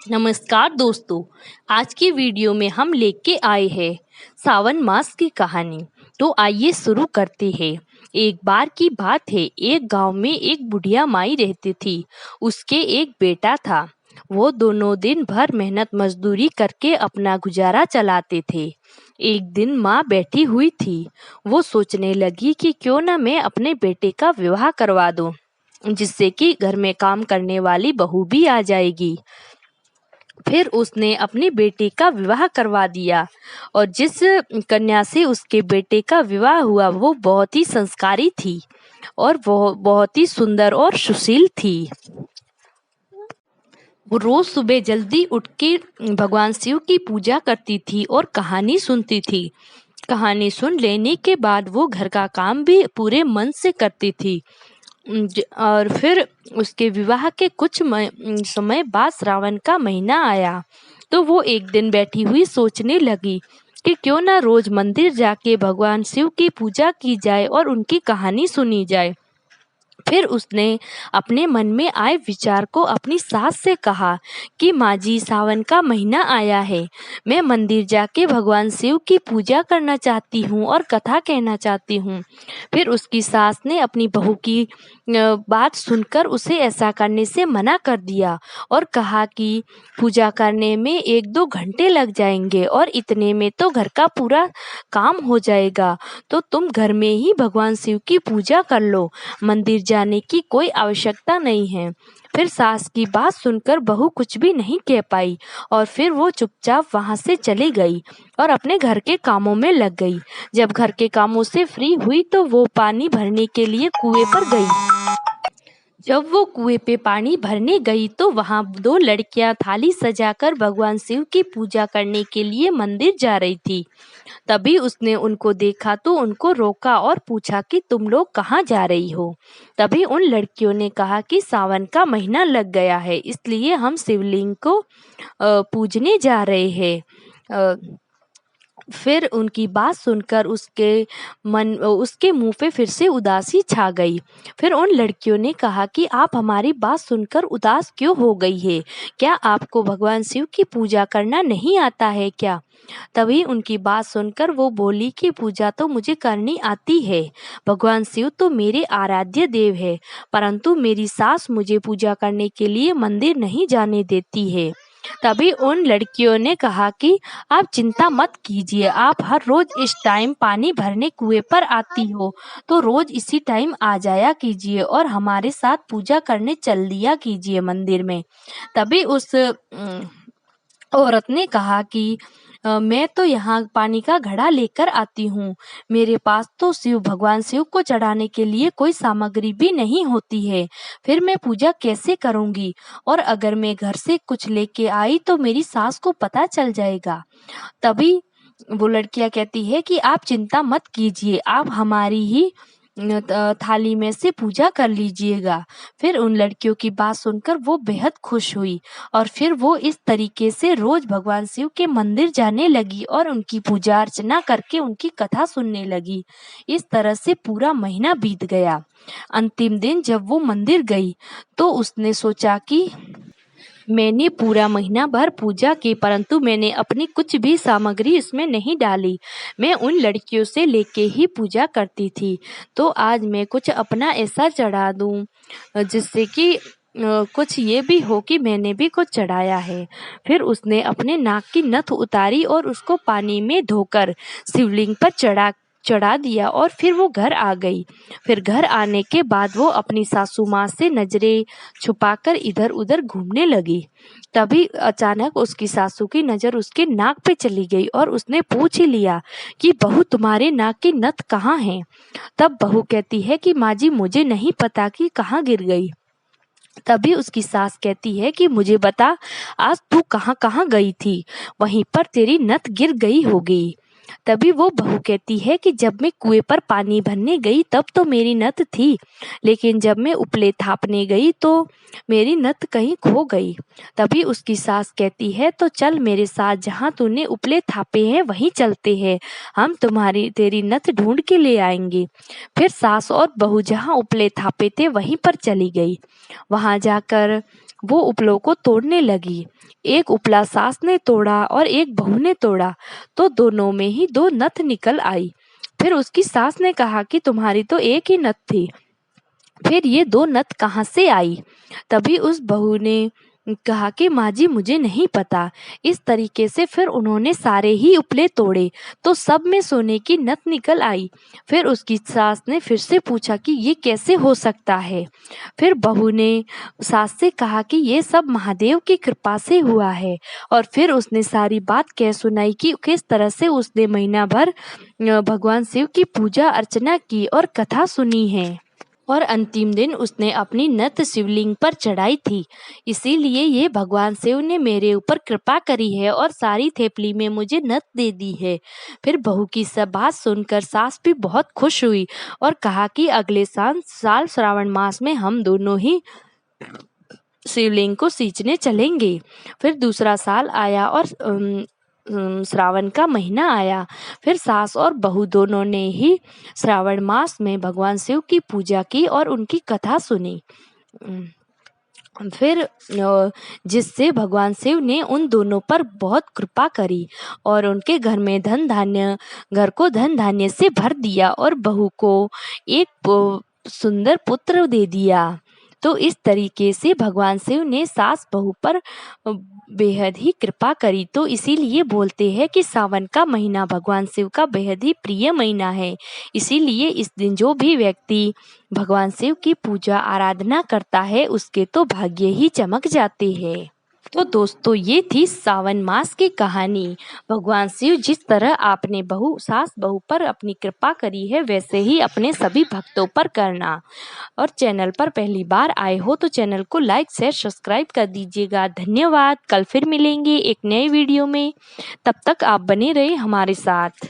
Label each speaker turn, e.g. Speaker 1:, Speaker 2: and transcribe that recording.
Speaker 1: नमस्कार दोस्तों। आज की वीडियो में हम लेके आए हैं सावन मास की कहानी। तो आइए शुरू करते हैं। एक बार की बात है, एक गांव में एक बुढ़िया माई रहती थी। उसके एक बेटा था। वो दोनों दिन भर मेहनत मजदूरी करके अपना गुजारा चलाते थे। एक दिन माँ बैठी हुई थी। वो सोचने लगी कि क्यों ना मैं अपने बेटे का विवाह करवा दूं, जिससे कि घर में काम करने वाली बहू भी आ जाएगी। फिर उसने अपनी बेटी का विवाह करवा दिया और जिस कन्या से उसके बेटे का विवाह हुआ वो बहुत ही संस्कारी थी और वो बहुत ही सुंदर और सुशील थी। वो रोज सुबह जल्दी उठ के भगवान शिव की पूजा करती थी और कहानी सुनती थी। कहानी सुन लेने के बाद वो घर का काम भी पूरे मन से करती थी। और फिर उसके विवाह के कुछ समय बाद श्रावण का महीना आया। तो वो एक दिन बैठी हुई सोचने लगी कि क्यों ना रोज मंदिर जाके भगवान शिव की पूजा की जाए और उनकी कहानी सुनी जाए। फिर उसने अपने मन में आए विचार को अपनी सास से कहा कि माँ जी, सावन का महीना आया है, मैं मंदिर जाके भगवान शिव की पूजा करना चाहती हूँ और कथा कहना चाहती हूँ। फिर उसकी सास ने अपनी बहू की बात सुनकर उसे ऐसा करने से मना कर दिया और कहा कि पूजा करने में 1-2 घंटे लग जाएंगे और इतने में तो घर का पूरा काम हो जाएगा, तो तुम घर में ही भगवान शिव की पूजा कर लो, मंदिर जाने की कोई आवश्यकता नहीं है। फिर सास की बात सुनकर बहू कुछ भी नहीं कह पाई और फिर वो चुपचाप वहां से चली गई और अपने घर के कामों में लग गई। जब घर के कामों से फ्री हुई तो वो पानी भरने के लिए कुएं पर गई। जब वो कुएं पे पानी भरने गई तो वहां 2 लड़कियां थाली सजाकर भगवान शिव की पूजा करने के लिए मंदिर जा रही थी। तभी उसने उनको देखा तो उनको रोका और पूछा कि तुम लोग कहाँ जा रही हो। तभी उन लड़कियों ने कहा कि सावन का महीना लग गया है, इसलिए हम शिवलिंग को पूजने जा रहे हैं। अ, फिर उनकी बात सुनकर उसके मुंह पे फिर से उदासी छा गई। फिर उन लड़कियों ने कहा कि आप हमारी बात सुनकर उदास क्यों हो गई है? क्या आपको भगवान शिव की पूजा करना नहीं आता है क्या? तभी उनकी बात सुनकर वो बोली कि पूजा तो मुझे करनी आती है। भगवान शिव तो मेरे आराध्य देव है, परंतु मेरी सास मुझे पूजा करने के लिए मंदिर नहीं जाने देती है। तभी उन लड़कियों ने कहा कि आप चिंता मत कीजिए, आप हर रोज इस टाइम पानी भरने कुएं पर आती हो, तो रोज इसी टाइम आ जाया कीजिए और हमारे साथ पूजा करने चल दिया कीजिए मंदिर में। तभी उस औरत ने कहा कि मैं तो यहाँ पानी का घड़ा लेकर आती हूँ, मेरे पास तो भगवान शिव को चढ़ाने के लिए कोई सामग्री भी नहीं होती है, फिर मैं पूजा कैसे करूँगी? और अगर मैं घर से कुछ लेके आई तो मेरी सास को पता चल जाएगा। तभी वो लड़कियां कहती है कि आप चिंता मत कीजिए, आप हमारी ही थाली में से पूजा कर लीजिएगा। फिर उन लड़कियों की बात सुनकर वो बेहद खुश हुई और फिर वो इस तरीके से रोज भगवान शिव के मंदिर जाने लगी और उनकी पूजा अर्चना करके उनकी कथा सुनने लगी। इस तरह से पूरा महीना बीत गया। अंतिम दिन जब वो मंदिर गई तो उसने सोचा कि मैंने पूरा महीना भर पूजा की, परंतु मैंने अपनी कुछ भी सामग्री इसमें नहीं डाली। मैं उन लड़कियों से लेके ही पूजा करती थी, तो आज मैं कुछ अपना ऐसा चढ़ा दूं जिससे कि कुछ ये भी हो कि मैंने भी कुछ चढ़ाया है। फिर उसने अपने नाक की नथ उतारी और उसको पानी में धोकर शिवलिंग पर चढ़ा दिया और फिर वो घर आ गई। फिर घर आने के बाद वो अपनी सासू माँ से नजरें छुपाकर इधर उधर घूमने लगी। तभी अचानक उसकी सासू की नजर उसके नाक पे चली गई और उसने पूछ ही लिया कि बहू, तुम्हारे नाक की नथ कहाँ है? तब बहू कहती है कि माँ जी, मुझे नहीं पता कि कहाँ गिर गई। तभी उसकी सास कहती है कि मुझे बता, आज तू कहाँ कहाँ गई थी? वहीं पर तेरी नथ गिर गई होगी। तभी वो बहू कहती है कि जब मैं कुएं पर पानी भरने गई तब तो मेरी नथ थी, लेकिन जब मैं उपले थापने गई तो मेरी नथ कहीं खो गई। तभी उसकी सास कहती है, तो चल मेरे साथ, जहाँ तूने उपले थापे हैं वहीं चलते हैं, हम तेरी नथ ढूंढ के ले आएंगे। फिर सास और बहू जहाँ उपले थापे थे वहीं पर चली गई। वहां जाकर वो उपलों को तोड़ने लगी। एक उपला सास ने तोड़ा और एक बहू ने तोड़ा तो दोनों में ही 2 नथ निकल आई। फिर उसकी सास ने कहा कि तुम्हारी तो एक ही नथ थी, फिर ये 2 नथ कहाँ से आई? तभी उस बहू ने कहा कि माँ जी मुझे नहीं पता। इस तरीके से फिर उन्होंने सारे ही उपले तोड़े तो सब में सोने की नथ निकल आई। फिर उसकी सास ने फिर से पूछा कि ये कैसे हो सकता है? फिर बहू ने सास से कहा कि ये सब महादेव की कृपा से हुआ है। और फिर उसने सारी बात कह सुनाई कि किस तरह से उसने महीना भर भगवान शिव की पूजा अर्चना की और कथा सुनी है। और अंतिम दिन उसने अपनी नथ शिवलिंग पर चढ़ाई थी। इसीलिए ये भगवान शिव ने मेरे ऊपर कृपा करी है और सारी थेपली में मुझे नथ दे दी है। फिर बहू की सब बात सुनकर सास भी बहुत खुश हुई और कहा कि अगले साल श्रावण मास में हम दोनों ही शिवलिंग को सींचने चलेंगे। फिर दूसरा साल आया और श्रावण का महीना आया। फिर सास और बहू दोनों ने ही श्रावण मास में भगवान शिव की पूजा की और उनकी कथा सुनी। फिर जिससे भगवान शिव ने उन दोनों पर बहुत कृपा करी और उनके घर को धन धान्य से भर दिया और बहू को एक सुंदर पुत्र दे दिया। तो इस तरीके से भगवान शिव ने सास बहू पर बेहद ही कृपा करी। तो इसीलिए बोलते हैं कि सावन का महीना भगवान शिव का बेहद ही प्रिय महीना है। इसीलिए इस दिन जो भी व्यक्ति भगवान शिव की पूजा आराधना करता है उसके तो भाग्य ही चमक जाते हैं। तो दोस्तों ये थी सावन मास की कहानी। भगवान शिव जिस तरह आपने सास बहू पर अपनी कृपा करी है वैसे ही अपने सभी भक्तों पर करना। और चैनल पर पहली बार आए हो तो चैनल को लाइक शेयर सब्सक्राइब कर दीजिएगा। धन्यवाद। कल फिर मिलेंगे एक नए वीडियो में, तब तक आप बने रहे हमारे साथ।